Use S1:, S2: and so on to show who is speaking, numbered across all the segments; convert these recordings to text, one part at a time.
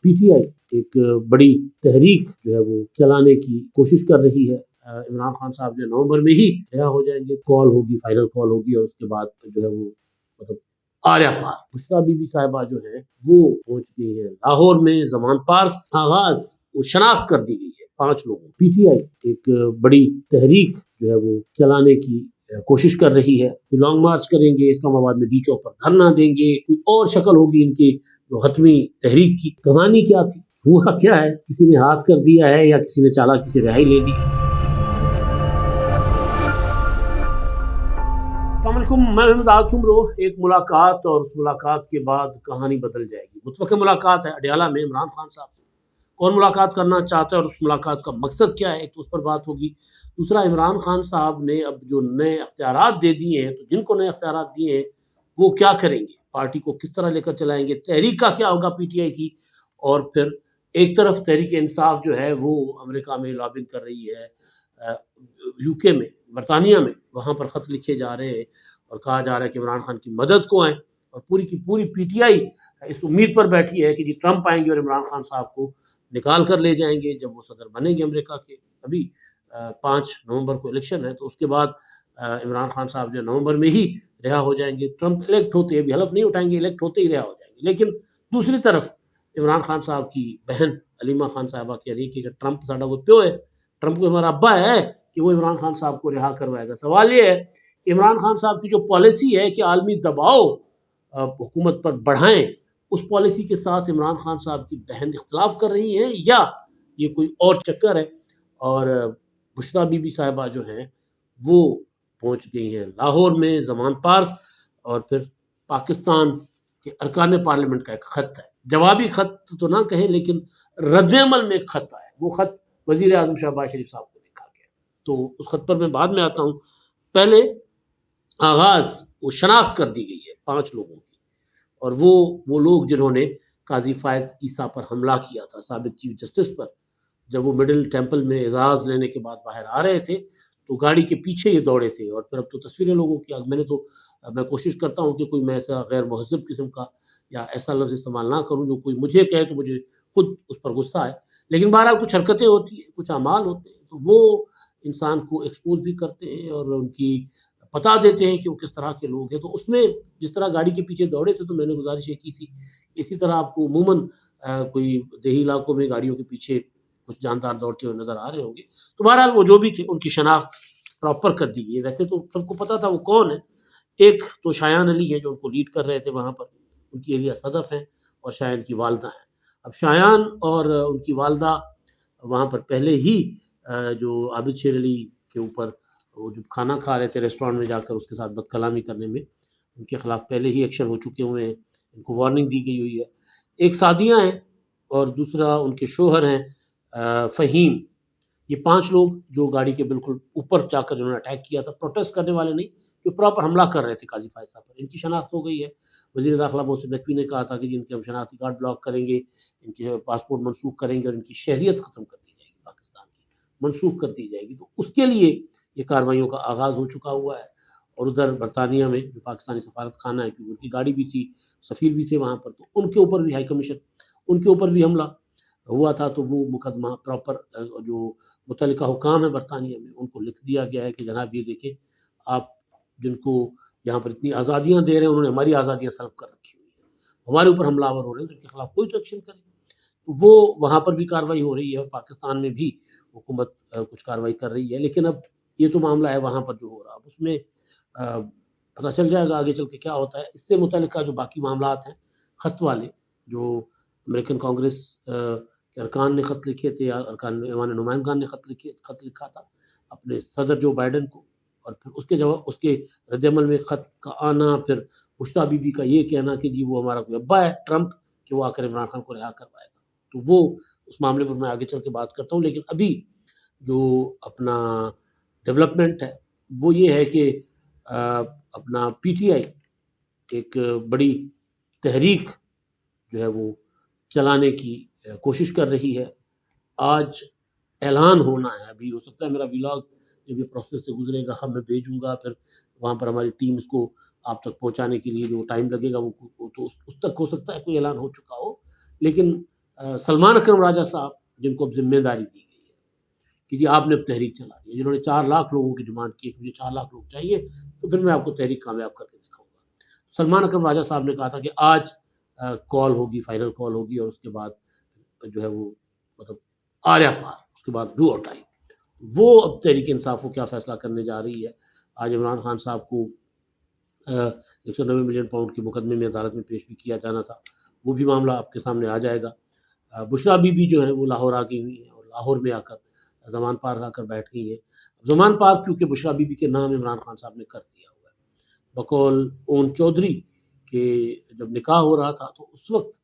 S1: P T I ایک بڑی تحریک جو ہے وہ چلانے کی کوشش کر رہی ہے۔ عمران خان صاحب جو نومبر میں ہی رہا ہو جائیں گے، کال ہوگی، فائنل کال ہوگی، اور اس کے بعد جو ہے وہ مطلب آریا پار بشرا بی بی صاحبہ جو ہے وہ پہنچ گئی ہے لاہور میں۔ زمان پار آغاز وہ شناخت کر دی گئی ہے 5 لوگوں۔ پی ٹی آئی ایک بڑی تحریک جو ہے وہ چلانے کی کوشش کر رہی ہے۔ لانگ مارچ کریں گے، اسلام آباد میں ڈی چوک پر دھرنا دیں گے، کوئی اور شکل ہوگی ان کی جو حتمی تحریک کی۔ کہانی کیا تھی، ہوا کیا ہے، کسی نے ہاتھ کر دیا ہے یا کسی نے چالاکی سے رہائی لے لی؟ السلام علیکم، میں محمد آج سمرو۔ ایک ملاقات اور اس ملاقات کے بعد کہانی بدل جائے گی۔ متفقہ ملاقات ہے اڈیالہ میں عمران خان صاحب سے۔ کون ملاقات کرنا چاہتا ہے اور اس ملاقات کا مقصد کیا ہے، ایک تو اس پر بات ہوگی۔ دوسرا، عمران خان صاحب نے اب جو نئے اختیارات دے دیے ہیں، تو جن کو نئے اختیارات دیے ہیں وہ کیا کریں گے، پارٹی کو کس طرح لے کر چلائیں گے، تحریک کا کیا ہوگا پی ٹی آئی کی۔ اور پھر ایک طرف تحریک انصاف جو ہے وہ امریکہ میں لابنگ کر رہی ہے، یو کے میں، برطانیہ میں، وہاں پر خط لکھے جا رہے ہیں اور کہا جا رہا ہے کہ عمران خان کی مدد کو آئیں، اور پوری کی پوری پی ٹی آئی اس امید پر بیٹھی ہے کہ جی ٹرمپ آئیں گے اور عمران خان صاحب کو نکال کر لے جائیں گے جب وہ صدر بنیں گے امریکہ کے۔ ابھی 5 نومبر کو الیکشن ہے، تو اس کے بعد عمران خان صاحب جو نومبر میں ہی رہا ہو جائیں گے، ٹرمپ الیکٹ ہوتے، ابھی حلف نہیں اٹھائیں گے، الیکٹ ہوتے ہی رہا ہو جائیں گے۔ لیکن دوسری طرف عمران خان صاحب کی بہن علیمہ خان صاحبہ کہہ رہی ہے کہ ٹرمپ ساڈا کوئی پیو ہے، ٹرمپ کو ہمارا ابا ہے کہ وہ عمران خان صاحب کو رہا کروائے گا۔ سوال یہ ہے کہ عمران خان صاحب کی جو پالیسی ہے کہ عالمی دباؤ حکومت پر بڑھائیں، اس پالیسی کے ساتھ عمران خان صاحب کی بہن اختلاف کر رہی ہیں یا یہ کوئی اور چکر ہے۔ اور بشرا بی بی صاحبہ جو ہیں وہ پہنچ گئی ہیں لاہور میں زمان پارک، اور پھر پاکستان کے ارکان پارلیمنٹ کا ایک خط ہے، جوابی خط تو نہ کہیں لیکن رد عمل میں ایک خط آیا، وہ خط وزیر اعظم شہباز شریف صاحب کو لکھا گیا۔ تو اس خط پر میں بعد میں آتا ہوں، پہلے آغاز وہ شناخت کر دی گئی ہے 5 لوگوں کی، اور وہ لوگ جنہوں نے قاضی فائز عیسیٰ پر حملہ کیا تھا، سابق چیف جسٹس پر، جب وہ مڈل ٹیمپل میں اعزاز لینے کے بعد باہر آ رہے تھے تو گاڑی کے پیچھے یہ دوڑے تھے۔ اور پھر اب تو تصویریں لوگوں کی، میں کوشش کرتا ہوں کہ کوئی میں ایسا غیر مہذب قسم کا یا ایسا لفظ استعمال نہ کروں جو کوئی مجھے کہے تو مجھے خود اس پر غصہ ہے، لیکن بہرحال کچھ حرکتیں ہوتی ہیں، کچھ اعمال ہوتے ہیں، تو وہ انسان کو ایکسپوز بھی کرتے ہیں اور ان کی بتا دیتے ہیں کہ وہ کس طرح کے لوگ ہیں۔ تو اس میں جس طرح گاڑی کے پیچھے دوڑے تھے تو میں نے گزارش یہ کی تھی، اسی طرح آپ کو عموماً کوئی دیہی علاقوں میں گاڑیوں کے پیچھے کچھ جاندار دوڑتے ہوئے نظر آ رہے ہوں گے۔ تو بہرحال وہ جو بھی تھے ان کی شناخت پراپر کر دی گئی ہے۔ ویسے تو سب کو پتا تھا وہ کون ہے، ایک تو شایان علی ہے جو ان کو لیڈ کر رہے تھے وہاں پر، ان کی اہلیہ صدف ہیں اور شایان کی والدہ ہیں۔ اب شایان اور ان کی والدہ وہاں پر پہلے ہی جو عابد شیر علی کے اوپر وہ جو کھانا کھا رہے تھے ریسٹورینٹ میں جا کر، اس کے ساتھ بد کلامی کرنے میں ان کے خلاف پہلے ہی ایکشن ہو چکے ہوئے ہیں، ان کو وارننگ دی گئی ہوئی ہے۔ ایک سعدیہ ہیں اور دوسرا ان کے شوہر ہیں فہیم۔ یہ 5 لوگ جو گاڑی کے بالکل اوپر جا کر جنہوں نے اٹیک کیا تھا، پروٹیسٹ کرنے والے نہیں، جو پراپر حملہ کر رہے تھے قاضی فائز صاحب پر، ان کی شناخت ہو گئی ہے۔ وزیر داخلہ محسن نقوی نے کہا تھا کہ جن کے ہم شناختی کارڈ بلاک کریں گے، ان کے پاسپورٹ منسوخ کریں گے اور ان کی شہریت ختم کر دی جائے گی، پاکستان کی منسوخ کر دی جائے گی۔ تو اس کے لیے یہ کارروائیوں کا آغاز ہو چکا ہوا ہے۔ اور ادھر برطانیہ میں جو پاکستانی سفارت خانہ ہے، کیونکہ ان کی گاڑی بھی تھی، سفیر بھی تھے وہاں پر، تو ان کے اوپر بھی ہائی کمیشن، ان کے اوپر بھی حملہ ہوا تھا۔ تو وہ مقدمہ پراپر جو متعلقہ حکام ہیں برطانیہ میں ان کو لکھ دیا گیا ہے کہ جناب یہ دیکھیں، آپ جن کو یہاں پر اتنی آزادیاں دے رہے ہیں، انہوں نے ہماری آزادیاں سلب کر رکھی ہوئی ہیں، ہمارے اوپر حملہ آور ہو رہے ہیں، تو ان کے خلاف کوئی تو ایکشن کریں۔ تو وہ وہاں پر بھی کارروائی ہو رہی ہے اور پاکستان میں بھی حکومت کچھ کارروائی کر رہی ہے۔ لیکن اب یہ تو معاملہ ہے وہاں پر جو ہو رہا، اب اس میں پتہ چل جائے گا آگے چل کے کیا ہوتا ہے۔ اس سے متعلقہ جو باقی معاملات ہیں، خط والے جو امریکن کانگریس کے ارکان نے خط لکھے تھے، ارکان ایوان نمائندگان نے خط لکھا تھا اپنے صدر جو بائیڈن کو، اور پھر اس کے جواب، اس کے رد عمل میں خط کا آنا، پھر بشرا بی بی کا یہ کہنا کہ جی وہ ہمارا کوئی ابا ہے ٹرمپ کہ وہ آ کر عمران خان کو رہا کروائے گا، تو وہ اس معاملے پر میں آگے چل کے بات کرتا ہوں۔ لیکن ابھی جو اپنا ڈیولپمنٹ ہے وہ یہ ہے کہ اپنا پی ٹی آئی ایک بڑی تحریک جو ہے وہ چلانے کی کوشش کر رہی ہے۔ آج اعلان ہونا ہے، ابھی ہو سکتا ہے میرا ولاگ جب یہ پروسیس سے گزرے گا میں بھیجوں گا، پھر وہاں پر ہماری ٹیم اس کو آپ تک پہنچانے کے لیے جو ٹائم لگے گا وہ تو اس تک ہو سکتا ہے کوئی اعلان ہو چکا ہو، لیکن سلمان اکرم راجہ صاحب جن کو اب ذمہ داری دی گئی ہے کہ جی آپ نے اب تحریک چلا دی ہے، جنہوں نے 4 لاکھ لوگوں کی ڈیمانڈ کی کہ مجھے 4 لاکھ لوگ چاہیے تو پھر میں آپ کو تحریک کامیاب کر کے دکھاؤں گا۔ سلمان اکرم راجہ صاحب نے کہا تھا کہ آج کال ہوگی، فائنل کال ہوگی، اور اس کے بعد جو ہے وہ مطلب آریا پار، اس کے بعد ڈو اور ڈائی۔ وہ اب تحریک انصاف کو کیا فیصلہ کرنے جا رہی ہے۔ آج عمران خان صاحب کو 190 ملین پاؤنڈ کے مقدمے میں عدالت میں پیش بھی کیا جانا تھا، وہ بھی معاملہ آپ کے سامنے آ جائے گا۔ بشرا بی بی جو ہیں وہ لاہور آ گئی ہوئی ہیں اور لاہور میں آ کر زمان پارک آ کر بیٹھ گئی ہیں۔ زمان پارک کیونکہ بشرا بی بی کے نام عمران خان صاحب نے کر دیا ہوا ہے بقول اون چودھری کہ جب نکاح ہو رہا تھا تو اس وقت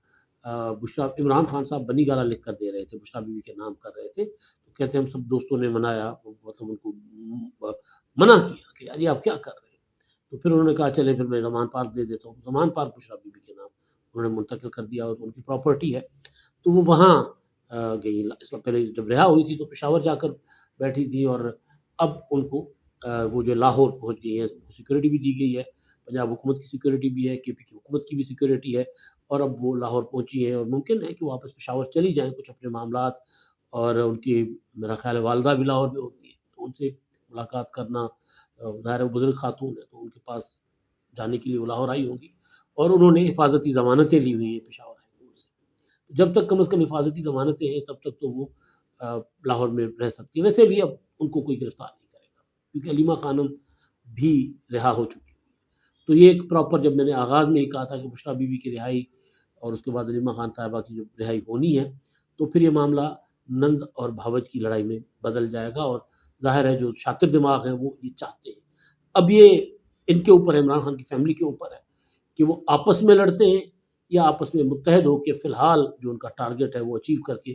S1: بشرا عمران خان صاحب بنی گالا لکھ کر دے رہے تھے، بشرا بی بی کے نام کر رہے تھے، تو کہتے ہیں ہم سب دوستوں نے منایا، مطلب ان کو منع کیا کہ یار یہ آپ کیا کر رہے ہیں، تو پھر انہوں نے کہا چلے پھر میں زمان پارک دے دیتا ہوں۔ زمان پارک بشرا بی بی کے نام انہوں نے منتقل کر دیا اور ان کی پراپرٹی ہے، تو وہ وہاں گئی۔ اس وقت پہلے جب رہا ہوئی تھی تو پشاور جا کر بیٹھی تھی، اور اب ان کو وہ جو لاہور پہنچ گئی ہیں، سیکورٹی بھی دی گئی ہے، پنجاب حکومت کی سیکورٹی بھی ہے، کے پی کی حکومت کی بھی سیکورٹی ہے، اور اب وہ لاہور پہنچی ہیں اور ممکن ہے کہ واپس پشاور چلی جائیں کچھ اپنے معاملات، اور ان کی میرا خیال ہے والدہ بھی لاہور میں ہوتی ہے، تو ان سے ملاقات کرنا، ظاہر ہے وہ بزرگ خاتون ہے تو ان کے پاس جانے کے لیے وہ لاہور آئی ہوں گی، اور انہوں نے حفاظتی ضمانتیں لی ہوئی ہیں پشاور ہائی کورٹ سے۔ جب تک کم از کم حفاظتی ضمانتیں ہیں تب تک تو وہ لاہور میں رہ سکتی ہے۔ ویسے بھی اب ان کو کوئی گرفتار نہیں کرے گا کیونکہ علیمہ خانم بھی رہا ہو چکی ہے۔ تو یہ ایک پراپر، جب میں نے آغاز میں ہی کہا تھا کہ بشرا بی بی کی رہائی اور اس کے بعد علیمہ خان صاحبہ کی جب رہائی ہونی ہے تو پھر یہ معاملہ ننگ اور بھاوج کی لڑائی میں بدل جائے گا، اور ظاہر ہے جو شاطر دماغ ہیں وہ یہ چاہتے ہیں۔ اب یہ ان کے اوپر ہے، عمران خان کی فیملی کے اوپر ہے کہ وہ آپس میں لڑتے ہیں یا آپس میں متحد ہو کے فی الحال جو ان کا ٹارگٹ ہے وہ اچیو کر کے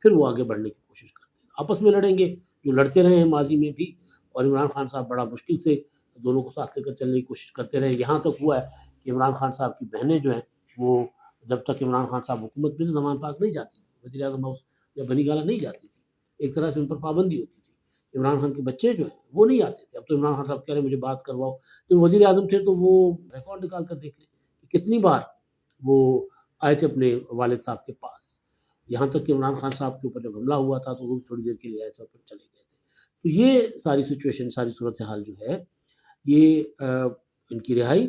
S1: پھر وہ آگے بڑھنے کی کوشش کرتے ہیں۔ آپس میں لڑیں گے جو لڑتے رہے ہیں ماضی میں بھی، اور عمران خان صاحب بڑا مشکل سے دونوں کو ساتھ لے کر چلنے کی کوشش کرتے رہے، یہاں تک ہوا ہے کہ عمران خان صاحب کی بہنیں جو ہیں وہ جب تک عمران خان صاحب حکومت میں زمان پاک نہیں جاتی تھی، وزیر اعظم ہاؤس یا بنی گالا نہیں جاتی تھی، ایک طرح سے ان پر پابندی ہوتی تھی۔ عمران خان کے بچے جو ہیں وہ نہیں آتے تھے، اب تو عمران خان صاحب کہہ رہے ہیں مجھے بات کرواؤ، تو وزیر اعظم تھے تو وہ ریکارڈ نکال کر دیکھ لیں کہ کتنی بار وہ آئے تھے اپنے والد صاحب کے پاس، یہاں تک کہ عمران خان صاحب کے اوپر جب حملہ ہوا تھا تو وہ تھوڑی دیر کے لیے آئے تھے اور پھر چلے گئے تھے۔ تو یہ ساری سچویشن، ساری صورتحال جو ہے یہ ان کی رہائی،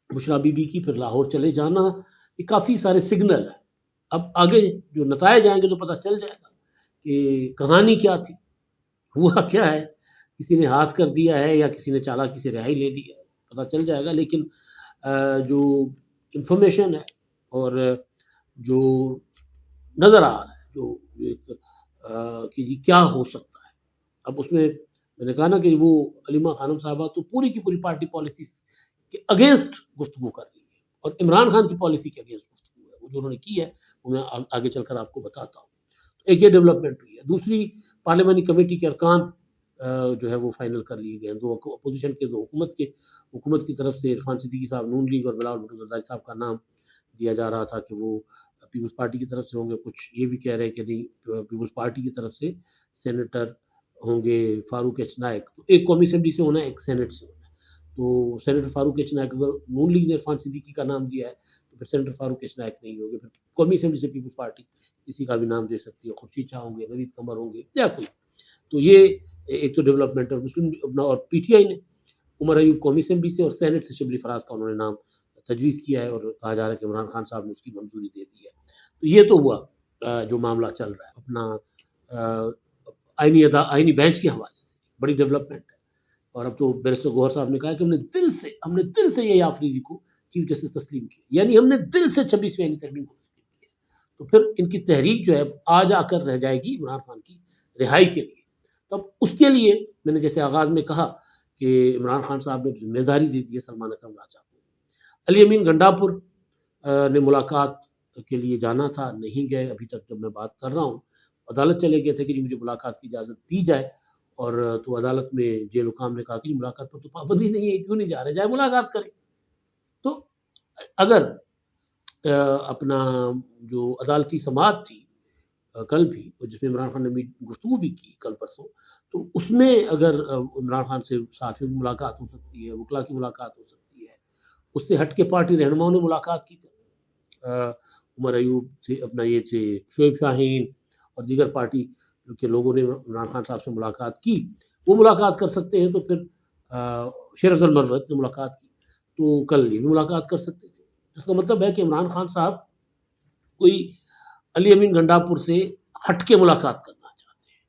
S1: بشرا بی بی کی پھر لاہور چلے جانا، یہ کافی سارے سگنل ہیں۔ اب آگے جو نتائج آئیں گے تو پتہ چل جائے گا کہ کہانی کیا تھی، ہوا کیا ہے، کسی نے ہاتھ کر دیا ہے یا کسی نے چالاکی سے رہائی لے لی ہے، پتہ چل جائے گا۔ لیکن جو انفارمیشن ہے اور جو نظر آ رہا ہے، جو ایک کہ جی کیا ہو سکتا ہے، اب اس میں نے کہا نا کہ وہ علیمہ خانم صاحبہ تو پوری کی پوری پارٹی پالیسیز کے اگینسٹ گفتگو کر رہی ہے، اور عمران خان کی پالیسی کے اگینسٹ گفتگو ہے، وہ جو انہوں نے کی ہے وہ میں آگے چل کر آپ کو بتاتا ہوں۔ ایک یہ ڈیولپمنٹ ہوئی ہے۔ دوسری، پارلیمانی کمیٹی کے ارکان جو ہے وہ فائنل کر لیے گئے ہیں، دو اپوزیشن کے، دو حکومت کی طرف سے عرفان صدیقی صاحب نون لیگ اور بلاول بھٹو زرداری صاحب کا نام دیا جا رہا تھا کہ وہ پیپلز پارٹی کی طرف سے ہوں گے، کچھ یہ بھی کہہ رہے ہیں کہ نہیں پیپلز پارٹی کی طرف سے سینیٹر ہوں گے فاروق ایچ نائک، تو ایک قومی اسمبلی سے ہونا ہے، ایک سینٹ سے ہونا ہے، تو سینیٹر فاروق ایچ نائک، اگر نون لیگ نے عرفان صدیقی کا نام دیا ہے تو پھر سینیٹر فاروق ایچ نائک نہیں ہوگے، پھر قومی اسمبلی سے پیپلز پارٹی کسی کا بھی نام دے سکتی ہے، خورشید شاہ ہوں گے، نوید قمر ہوں گے یا کوئی۔ تو یہ ایک تو ڈیولپمنٹ ہے۔ مسلم اور پی ٹی آئی نے عمر ایوب قومی اسمبلی سے اور سینٹ سے شبلی فراز کا انہوں نے نام تجویز کیا ہے، اور کہا جا رہا ہے کہ عمران خان صاحب نے اس کی منظوری دے دی ہے۔ تو یہ تو ہوا جو معاملہ چل رہا ہے اپنا آئینی بینچ کے حوالے سے، بڑی ڈیولپمنٹ ہے۔ اور اب تو بیرسٹر گوہر صاحب نے کہا کہ ہم نے دل سے یہ آفریدی کو چیف جسٹس تسلیم کیا، یعنی ہم نے دل سے 26ویں آئینی ترمیم کو تسلیم کیا، تو پھر ان کی تحریک جو ہے آج آ کر رہ جائے گی عمران خان کی رہائی کے لیے۔ تو اب اس کے لیے میں نے جیسے آغاز میں کہا کہ عمران خان صاحب نے ذمہ داری دے دی ہے سلمان اکرم راجہ کو۔ علی امین گنڈاپور نے ملاقات کے لیے جانا تھا، نہیں گئے ابھی تک جب میں بات کر رہا ہوں، عدالت چلے گئے تھے کہ جی مجھے ملاقات کی اجازت دی جائے، اور تو عدالت میں جیل حکام نے کہا کہ ملاقات پر تو پابندی نہیں ہے، کیوں نہیں جا رہے، جائے ملاقات کریں۔ تو اگر اپنا جو عدالتی سماعت تھی کل بھی، جس میں عمران خان نے بھی گفتگو بھی کی کل پرسوں، تو اس میں اگر عمران خان سے صحافیوں کی ملاقات ہو سکتی ہے، وکلا کی ملاقات ہو سکتی ہے، اس سے ہٹ کے پارٹی رہنماؤں نے ملاقات کی، عمر ایوب سے اپنا یہ تھے شعیب شاہین اور دیگر پارٹی کے لوگوں نے عمران خان صاحب سے ملاقات کی، وہ ملاقات کر سکتے ہیں، تو پھر شیر افضل مروت نے ملاقات کی تو کل یہ بھی ملاقات کر سکتے تھے۔ اس کا مطلب ہے کہ عمران خان صاحب کوئی علی امین گنڈاپور سے ہٹ کے ملاقات کرنا چاہتے ہیں،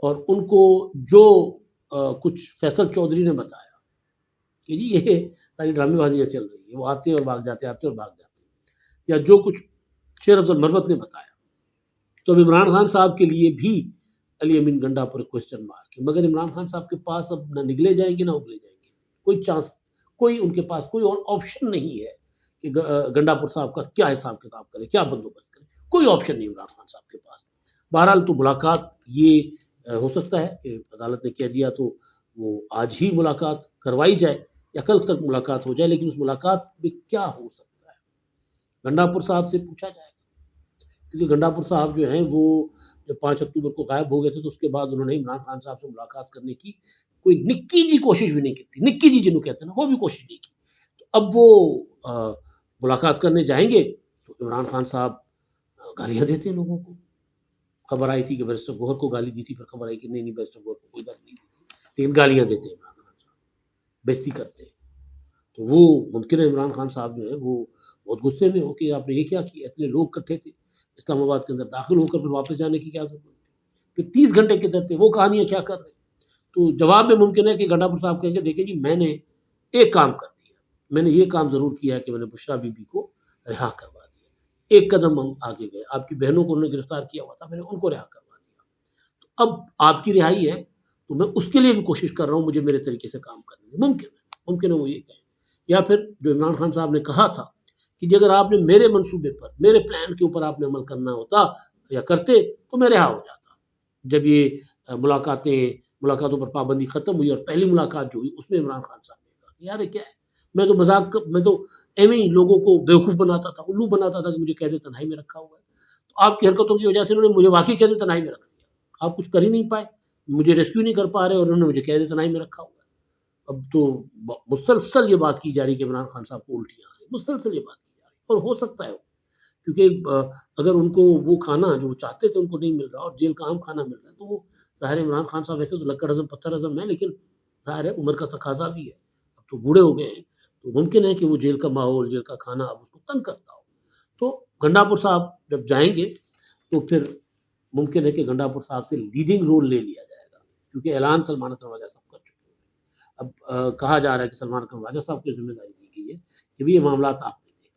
S1: اور ان کو جو کچھ فیصل چودھری نے بتایا کہ جی یہ ساری ڈرامے بازیاں چل رہی ہیں، وہ آتے ہیں اور بھاگ جاتے ہیں، آتے اور بھاگ جاتے ہیں، یا جو کچھ شیر افضل مروت نے بتایا، تو اب عمران خان صاحب کے لیے بھی علی امین گنڈاپور کوشچن مارک ہے، مگر عمران خان صاحب کے پاس اب نہ نگلے جائیں گے نہ اگلے جائیں گے، کوئی چانس، کوئی ان کے پاس کوئی اور آپشن نہیں ہے کہ گنڈاپور صاحب کا کیا حساب کتاب کرے، کیا بندوبست کرے، کوئی آپشن نہیں عمران خان صاحب کے پاس۔ بہرحال تو ملاقات یہ ہو سکتا ہے کہ عدالت نے کہہ دیا تو وہ آج ہی ملاقات کروائی جائے یا کل تک ملاقات ہو جائے، لیکن اس ملاقات میں کیا ہو سکتا ہے گنڈاپور صاحب سے پوچھا جائے گا، کیونکہ گنڈاپور صاحب جو ہیں وہ جب 5 اکتوبر کو غائب ہو گئے تھے تو اس کے بعد انہوں نے عمران خان صاحب سے ملاقات کرنے کی کوئی نکی جی کوشش بھی نہیں کی تھی، نکی جی جنہوں کہتے ہیں نا، وہ بھی کوشش نہیں کی۔ تو اب وہ ملاقات کرنے جائیں گے تو عمران خان صاحب گالیاں دیتے ہیں لوگوں کو۔ خبر آئی تھی کہ بیرسٹر گوہر کو گالی دی تھی، پھر خبر آئی کہ نہیں بیرسٹر گوہر کو کوئی گالی نہیں دی تھی، لیکن گالیاں دیتے ہیں عمران خان صاحب، بےزتی کرتے ہیں۔ تو وہ ممکن ہے عمران خان صاحب جو ہے وہ بہت غصے میں ہو کہ آپ نے یہ کیا کیا، اتنے لوگ اکٹھے تھے اسلام آباد کے اندر، داخل ہو کر پھر واپس جانے کی کیا ضرورت تھی، پھر 30 گھنٹے کدھر تھے، وہ کہانیاں کیا کر رہے۔ تو جواب میں ممکن ہے کہ گنڈاپور صاحب کہیں گے دیکھیں جی میں نے ایک کام کر دیا، میں نے یہ کام ضرور کیا ہے کہ میں نے بشرا بی بی کو رہا کروا دیا، ایک قدم ہم آگے گئے، آپ کی بہنوں کو انہوں نے گرفتار کیا ہوا تھا، میں نے ان کو رہا کروا دیا، تو اب آپ کی رہائی ہے تو میں اس کے لیے بھی کوشش کر رہا ہوں، مجھے میرے طریقے سے کام کرنے دیں۔ ممکن ہے وہ یہ کہیں، یا پھر جو عمران خان صاحب نے کہا تھا کہ اگر آپ نے میرے منصوبے پر، میرے پلان کے اوپر آپ نے عمل کرنا ہوتا یا کرتے تو میں رہا ہو جاتا۔ جب یہ ملاقاتوں پر پابندی ختم ہوئی اور پہلی ملاقات جو ہوئی اس میں عمران خان صاحب نے کہا کہ یار یہ کیا ہے، میں تو ایویں ہی لوگوں کو بیوقوف بناتا تھا، الو بناتا تھا کہ مجھے قید تنہائی میں رکھا ہوا ہے، تو آپ کی حرکتوں کی وجہ سے انہوں نے مجھے واقعی قید تنہائی میں رکھ دیا، آپ کچھ کر ہی نہیں پائے، مجھے ریسکیو نہیں کر پا رہے اور انہوں نے مجھے قید تنہائی میں رکھا ہوا ہے۔ اب تو مسلسل یہ بات کی جا رہی کہ عمران خان صاحب کو الٹیاں آ رہی، مسلسل یہ بات کی جا رہی، اور ہو سکتا ہے کیونکہ اگر ان کو وہ کھانا جو وہ چاہتے تھے ان کو نہیں مل رہا اور جیل کا عام کھانا مل رہا ہے، تو وہ ظاہر عمران خان صاحب ویسے تو لکڑ ہضم پتھر ہضم ہے، لیکن ظاہر ہے عمر کا تقاضا بھی ہے، اب تو بوڑھے ہو گئے ہیں، تو ممکن ہے کہ وہ جیل کا ماحول، جیل کا کھانا اب اس کو تنگ کرتا ہو۔ تو گنڈاپور صاحب جب جائیں گے تو پھر ممکن ہے کہ گنڈاپور صاحب سے لیڈنگ رول لے لیا جائے گا، کیونکہ اعلان سلمان اکرم راجہ صاحب کر چکے ہیں۔ اب کہا جا رہا ہے کہ سلمان اکرم راجہ صاحب کی ذمہ داری دی گئی ہے کہ بھی یہ معاملات آپ نے دیکھنے،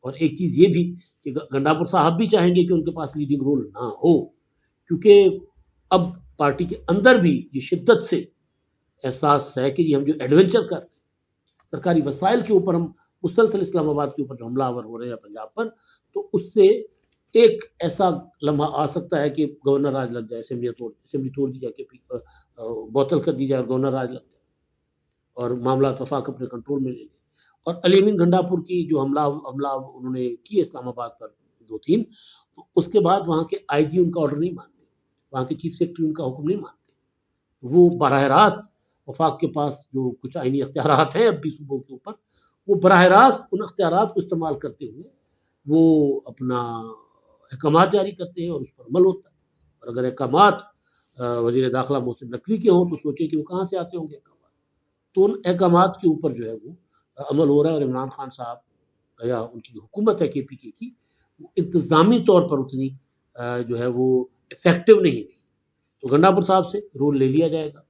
S1: اور ایک چیز یہ بھی کہ گنڈاپور صاحب بھی چاہیں گے کہ ان کے پاس لیڈنگ رول نہ ہو، کیونکہ اب پارٹی کے اندر بھی یہ شدت سے احساس ہے کہ ہم جو ایڈونچر کر رہے ہیں، سرکاری وسائل کے اوپر ہم مسلسل اسلام آباد کے اوپر جو حملہ آور ہو رہے ہیں پنجاب پر، تو اس سے ایک ایسا لمحہ آ سکتا ہے کہ گورنر راج لگ جائے، اسمبلی توڑ دی جائے، کہ بوتل کر دی جائے اور گورنر راج لگ جائے اور معاملات وفاق اپنے کنٹرول میں لے لیں۔ اور علی امین گنڈاپور کی جو حملہ انہوں نے کیے اسلام آباد پر 2-3، تو اس کے بعد وہاں کے آئی جی ان کا آرڈر نہیں مانتے، وہاں کے چیف سیکرٹری ان کا حکم نہیں مانتے، وہ براہ راست وفاق کے پاس جو کچھ آئینی اختیارات ہیں اب بھی صوبوں کے اوپر، وہ براہ راست ان اختیارات کو استعمال کرتے ہوئے وہ اپنا احکامات جاری کرتے ہیں اور اس پر عمل ہوتا ہے۔ اور اگر احکامات وزیر داخلہ محسن نقوی کے ہوں تو سوچیں کہ وہ کہاں سے آتے ہوں گے احکامات، تو ان احکامات کے اوپر جو ہے وہ عمل ہو رہا ہے، اور عمران خان صاحب یا ان کی جو حکومت ہے کے پی کے کی، وہ انتظامی طور پر اتنی جو ہے وہ افیکٹو نہیں رہی۔ تو گنڈاپور صاحب سے رول لے لیا جائے گا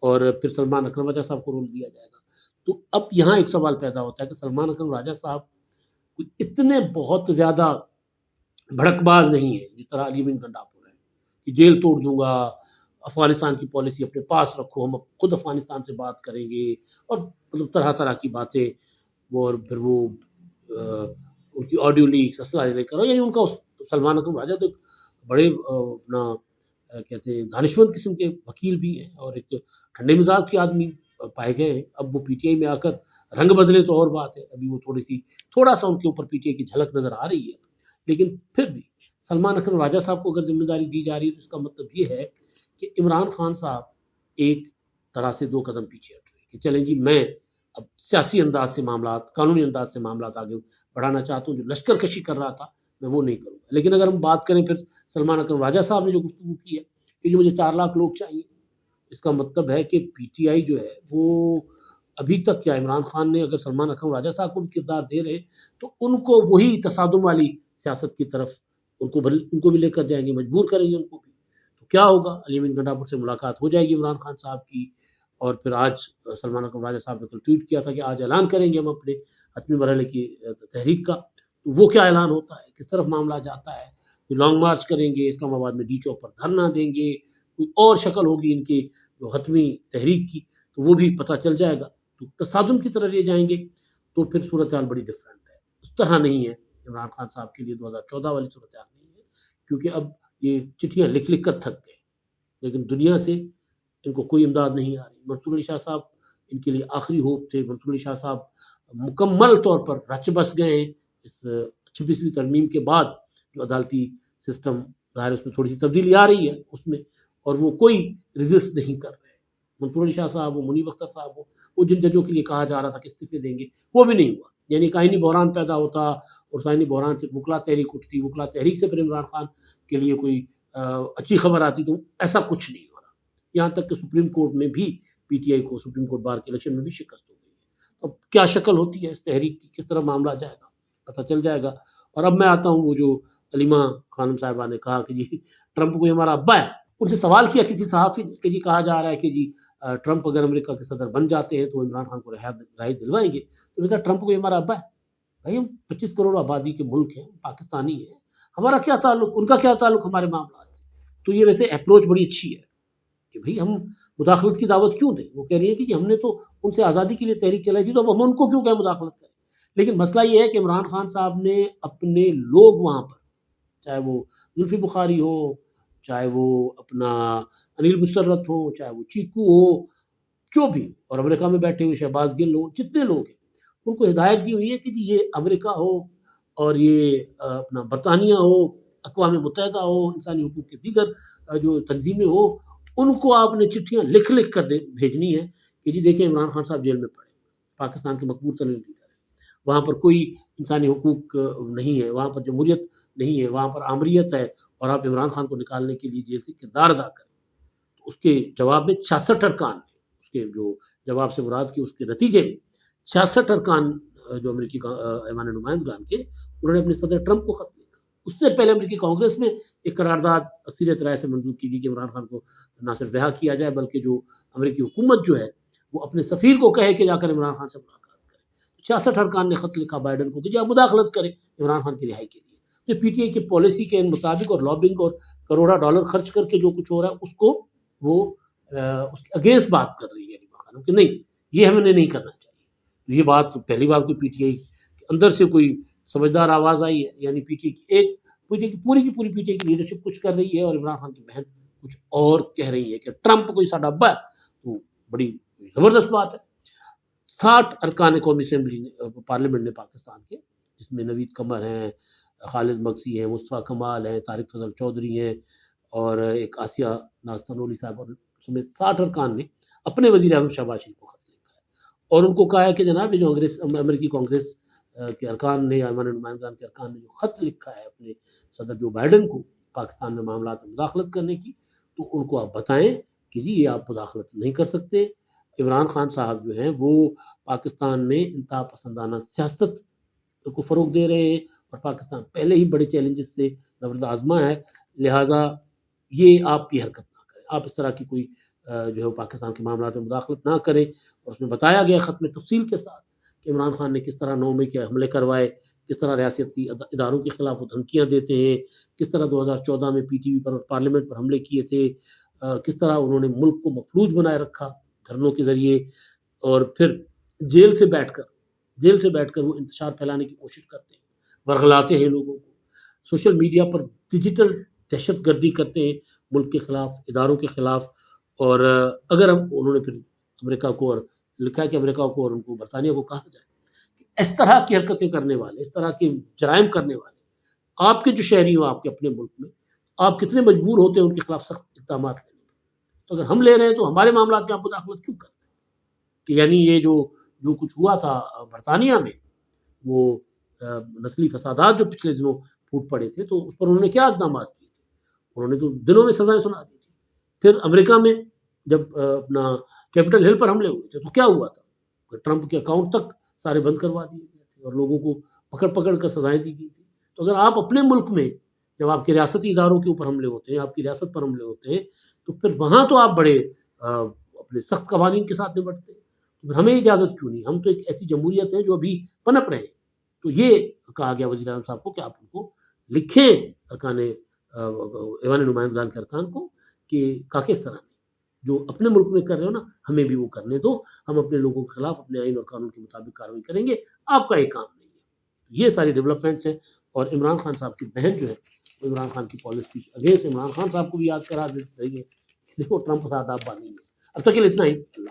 S1: اور پھر سلمان اکرم راجہ صاحب کو رول دیا جائے گا۔ تو اب یہاں ایک سوال پیدا ہوتا ہے کہ سلمان اکرم راجہ صاحب کوئی اتنے بہت زیادہ بھڑک باز نہیں ہے جس طرح علی امین گنڈاپور ہے کہ جیل توڑ دوں گا، افغانستان کی پالیسی اپنے پاس رکھو، ہم خود افغانستان سے بات کریں گے، اور مطلب طرح طرح کی باتیں، اور پھر وہ ان کی آڈیو لیکس، اسلحہ لے کر، یعنی ان کا سلمان اکرم راجہ تو بڑے اپنا کہتے ہیں دانشمند قسم کے وکیل بھی ہیں اور ایک ٹھنڈے مزاج کے آدمی پائے گئے ہیں۔ اب وہ پی ٹی آئی میں آ کر رنگ بدلے تو اور بات ہے، ابھی وہ تھوڑا سا ان کے اوپر پی ٹی آئی کی جھلک نظر آ رہی ہے، لیکن پھر بھی سلمان اکرم راجہ صاحب کو اگر ذمہ داری دی جا رہی ہے تو اس کا مطلب یہ ہے کہ عمران خان صاحب ایک طرح سے 2 قدم پیچھے ہٹ رہے کہ چلیں جی میں اب سیاسی انداز سے معاملات، قانونی انداز سے معاملات آگے بڑھانا چاہتا ہوں، جو لشکر کشی کر رہا تھا میں وہ نہیں کروں گا۔ لیکن اگر ہم بات کریں پھر سلمان اکرم راجہ صاحب نے جو گفتگو کی ہے کہ جو مجھے 4 لاکھ لوگ چاہیے، اس کا مطلب ہے کہ پی ٹی آئی جو ہے وہ ابھی تک کیا عمران خان نے اگر سلمان اکرم راجہ صاحب کو بھی کردار دے رہے تو ان کو وہی تصادم والی سیاست کی طرف ان کو بھی لے کر جائیں گے، مجبور کریں گے ان کو بھی۔ تو کیا ہوگا، علی امین گنڈا سے ملاقات ہو جائے گی عمران خان صاحب کی، اور پھر آج سلمان اکرم راجہ صاحب نے کل ٹویٹ کیا تھا کہ آج اعلان کریں گے ہم اپنے حتمی مرحلے کی تحریک کا۔ تو وہ کیا اعلان ہوتا ہے، کس طرف معاملہ جاتا ہے، کوئی لانگ مارچ کریں گے، اسلام آباد میں ڈی چوک پر دھرنا دیں گے، کوئی اور شکل ہوگی ان کی جو حتمی تحریک کی، تو وہ بھی پتہ چل جائے گا۔ تو تصادم کی طرف یہ جائیں گے تو پھر صورتحال بڑی ڈفرینٹ ہے، اس طرح نہیں ہے عمران خان صاحب کے لیے 2014 والی صورتحال نہیں ہے، کیونکہ اب یہ چٹھیاں لکھ لکھ کر تھک گئے، لیکن دنیا سے ان کو کوئی امداد نہیں آ رہی۔ منصور علی شاہ صاحب ان کے لیے آخری ہوپ تھے۔ منصور علی شاہ صاحب مکمل طور پر رچ بس گئے ہیں اس 26ویں ترمیم کے بعد، جو عدالتی سسٹم ظاہر اس میں تھوڑی سی تبدیلی آ رہی ہے اس میں، اور وہ کوئی ریزسٹ نہیں کر رہے۔ منصور علی شاہ صاحب ہو، منیب اختر صاحب ہو، وہ جن ججوں کے لیے کہا جا رہا تھا کہ استعفے دیں گے، وہ بھی نہیں ہوا۔ یعنی ایک آئینی بحران پیدا ہوتا، اور اس آئینی بحران سے وکلا تحریک اٹھتی، وکلا تحریک سے پھر عمران خان کے لیے کوئی اچھی خبر آتی، تو ایسا کچھ نہیں ہو رہا۔ یہاں تک کہ سپریم کورٹ میں بھی پی ٹی آئی کو سپریم کورٹ بار کے الیکشن میں بھی شکست ہو گئی ہے۔ اب کیا شکل ہوتی ہے اس تحریک کی، کس طرح معاملہ جائے گا، پتہ چل جائے گا۔ اور اب میں آتا ہوں وہ جو علیمہ خانم صاحبہ نے کہا کہ جی ٹرمپ کوئی ہمارا ابا ہے۔ ان سے سوال کیا کسی صحافی نے کہ جی کہا جا رہا ہے کہ جی ٹرمپ اگر امریکہ کے صدر بن جاتے ہیں تو عمران خان کو رہائی دلوائیں گے، تو انہوں نے کہا ٹرمپ کوئی ہمارا ابا ہے؟ بھائی ہم 25 کروڑ آبادی کے ملک ہیں، پاکستانی ہیں، ہمارا کیا تعلق، ان کا کیا تعلق ہمارے معاملات سے؟ تو یہ ویسے اپروچ بڑی اچھی ہے کہ بھئی ہم مداخلت کی دعوت کیوں دیں۔ وہ کہہ رہی ہے کہ ہم نے تو ان سے آزادی کے لیے تحریک چلائی تھی، تو اب ہم ان کو کیوں کہ مداخلت کریں۔ لیکن مسئلہ یہ ہے کہ عمران خان صاحب نے اپنے لوگ وہاں پر، چاہے وہ زلفی بخاری ہو، چاہے وہ اپنا انیل مسرت ہو، چاہے وہ چیکو ہو، جو بھی، اور امریکہ میں بیٹھے ہوئے شہباز گل ہو، جتنے لوگ ہیں ان کو ہدایت دی ہوئی ہے کہ جی یہ امریکہ ہو اور یہ اپنا برطانیہ ہو، اقوام متحدہ ہو، انسانی حقوق کے دیگر جو تنظیمیں ہو، ان کو آپ نے چٹھیاں لکھ لکھ کر بھیجنی ہے کہ جی دیکھیں عمران خان صاحب جیل میں پڑے، پاکستان کے مقبول ترین لیڈر ہیں، وہاں پر کوئی انسانی حقوق نہیں ہے، وہاں پر جمہوریت نہیں ہے، وہاں پر آمریت ہے، اور آپ عمران خان کو نکالنے کے لیے جیل سے کردار ادا کریں۔ تو اس کے جواب میں 66 ارکان نے، اس کے جو جواب سے مراد کی اس کے نتیجے میں 66 ارکان جو امریکی ایوان نمائندگان کے، انہوں نے اپنے صدر ٹرمپ کو خط لکھا۔ اس سے پہلے امریکی کانگریس میں ایک قرارداد اکثریت رائے سے منظور کی گئی کہ عمران خان کو نہ صرف رہا کیا جائے بلکہ جو امریکی حکومت جو ہے وہ اپنے سفیر کو کہے کہ جا کر عمران خان سے ملاقات کرے۔ 66 ارکان نے خط لکھا بائیڈن کو کہ جی آپ مداخلت کریں عمران خان کی رہائی کے لیے۔ جو پی ٹی آئی کی پالیسی کے مطابق اور لابنگ اور کروڑا ڈالر خرچ کر کے جو کچھ ہو رہا ہے اس کو وہ اس کے اگینسٹ بات کر رہی ہے علیمہ خانم کہ نہیں یہ ہمیں نہیں کرنا چاہیے۔ یہ بات پہلی بار کوئی پی ٹی آئی کے اندر سے کوئی سمجھدار آواز آئی ہے، یعنی پی ٹی آئی کی پوری پی ٹی آئی کی لیڈرشپ کچھ کر رہی ہے اور عمران خان کی بہن کچھ اور کہہ رہی ہے کہ ٹرمپ کوئی ساڈا ابا ہے، تو بڑی زبردست بات ہے۔ 60 ارکان قومی اسمبلی نے، پارلیمنٹ نے پاکستان کے، جس میں نوید قمر ہیں، خالد مگسی ہیں، مصطفیٰ کمال ہیں، طارق فضل چودھری ہیں، اور ایک آسیہ ناز تنولی صاحب اور سمیت 60 ارکان نے اپنے وزیر اعظم شہباز شریف کو خط لکھا ہے اور ان کو کہا ہے کہ جناب یہ جو امریکی کانگریس کے ارکان نے یا ایوان نمائندگان کے ارکان نے جو خط لکھا ہے اپنے صدر جو بائیڈن کو پاکستان میں معاملات میں مداخلت کرنے کی، تو ان کو آپ بتائیں کہ جی یہ آپ مداخلت نہیں کر سکتے۔ عمران خان صاحب جو ہیں وہ پاکستان میں انتہا پسندانہ سیاست کو فروغ دے رہے ہیں، اور پاکستان پہلے ہی بڑے چیلنجز سے نبرد آزما ہے، لہٰذا یہ آپ یہ حرکت نہ کریں، آپ اس طرح کی کوئی جو ہے پاکستان کے معاملات میں مداخلت نہ کریں۔ اور اس میں بتایا گیا خط میں تفصیل کے ساتھ کہ عمران خان نے کس طرح 9 مئی کے حملے کروائے، کس طرح ریاستی اداروں کے خلاف وہ دھمکیاں دیتے ہیں، کس طرح 2014 میں پی ٹی وی پر اور پارلیمنٹ پر حملے کیے تھے، کس طرح انہوں نے ملک کو مفلوج بنائے رکھا دھرنوں کے ذریعے، اور پھر جیل سے بیٹھ کر وہ انتشار پھیلانے کی کوشش کرتے ہیں، ورغلاتے ہیں لوگوں کو، سوشل میڈیا پر ڈیجیٹل دہشت گردی کرتے ہیں ملک کے خلاف، اداروں کے خلاف۔ اور اگر انہوں نے پھر امریکہ کو، اور لکھا ہے کہ امریکہ کو اور ان کو برطانیہ کو کہا جائے کہ اس طرح کی حرکتیں کرنے والے، اس طرح کے جرائم کرنے والے آپ کے جو شہری ہوں آپ کے اپنے ملک میں، آپ کتنے مجبور ہوتے ہیں ان کے خلاف سخت اقدامات لینے میں۔ تو اگر ہم لے رہے ہیں تو ہمارے معاملات میں آپ مداخلت کیوں کر رہے ہیں؟ کہ یعنی یہ جو کچھ ہوا تھا برطانیہ میں، وہ نسلی فسادات جو پچھلے دنوں پھوٹ پڑے تھے تو اس پر انہوں نے کیا اقدامات کیے تھے؟ انہوں نے تو دنوں میں سزائیں سنا دی تھی. پھر امریکہ میں جب اپنا کیپٹل ہل پر حملے ہوئے تھے تو کیا ہوا تھا؟ ٹرمپ کے اکاؤنٹ تک سارے بند کروا دیے گئے تھے اور لوگوں کو پکڑ پکڑ کر سزائیں دی گئی تھی. تو اگر آپ اپنے ملک میں جب آپ کے ریاستی اداروں کے اوپر حملے ہوتے ہیں، آپ کی ریاست پر حملے ہوتے ہیں، تو پھر وہاں تو آپ بڑے اپنے سخت قوانین کے ساتھ نمٹتے ہیں. تو پھر ہمیں اجازت کیوں نہیں؟ ہم تو ایک ایسی جمہوریت ہے جو ابھی پنپ رہے ہیں. تو یہ کہا گیا وزیر اعظم صاحب کو کہ آپ ان کو لکھیں ارکان ایوان نمائندگان کے ارکان کو کہ کس طرح جو اپنے ملک میں کر رہے ہو نا ہمیں بھی وہ کرنے دو، ہم اپنے لوگوں کے خلاف اپنے آئین اور قانون کے مطابق کارروائی کریں گے، آپ کا یہ کام نہیں ہے. یہ ساری ڈیولپمنٹس ہیں. اور عمران خان صاحب کی بہن جو ہے عمران خان کی پالیسی اگینسٹ عمران خان صاحب کو بھی یاد کرا رہی ہے کہ دیکھو ٹرمپ ساتھ آپ باندھیں گے. اب تک کے لیے اتنا ہی. اللہ